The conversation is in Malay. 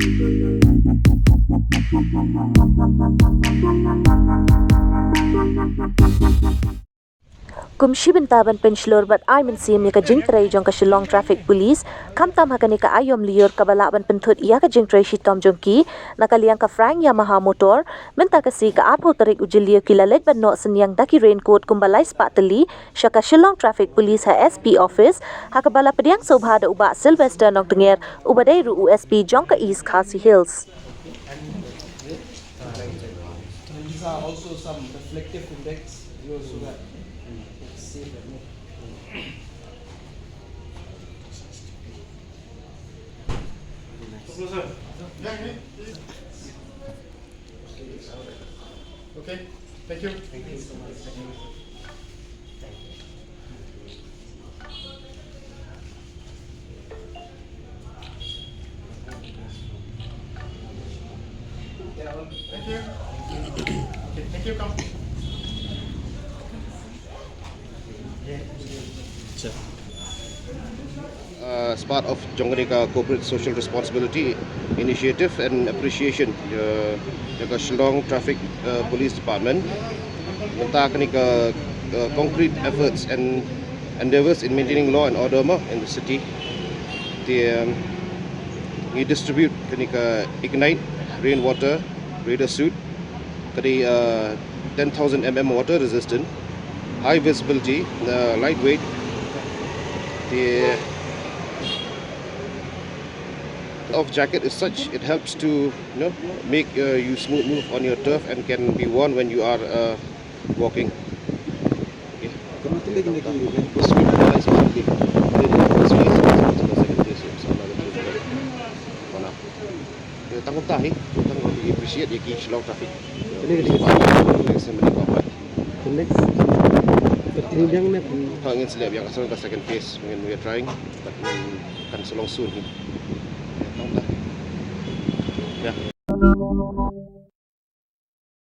Kum shibynta ban pynshlur bat Mynsiem ka jingtrei jong ka Shillong traffic police khamtam hakani ka Aiom Lyuir kaba ban pynthut ka jingtrei jingshitom jongki naka liang ka frang Yamaha motor mynta kasi ka tarik jylliew ki leit ban no synñiang daki Raincoat kumbalai spa tylli shaka Shillong traffic police ha SP office hakabala pdiang sngewbha da uba silverstar Nongtnger ubadai ru USP jong ka East Khasi Hills. These are also some reflective index so that it's safe and Okay, thank you. Thank you so much. Thank you. Thank you. Okay, thank you. Come. As part of Jongka corporate social responsibility initiative and appreciation the Shillong traffic police department mentakan concrete efforts and endeavors in maintaining law and order in the city. We distribute ignite rainwater radar suit 10,000 mm water resistant, high visibility, lightweight. The of jacket is such it helps to make you smooth move on your turf and can be worn when you are walking. Tanggung tahi, tanggung appreciate ya ki Shillong traffic. Next, pdiang na Hangin silap yang asal ke second phase, we are trying, but kan Shillong soon. Yeah.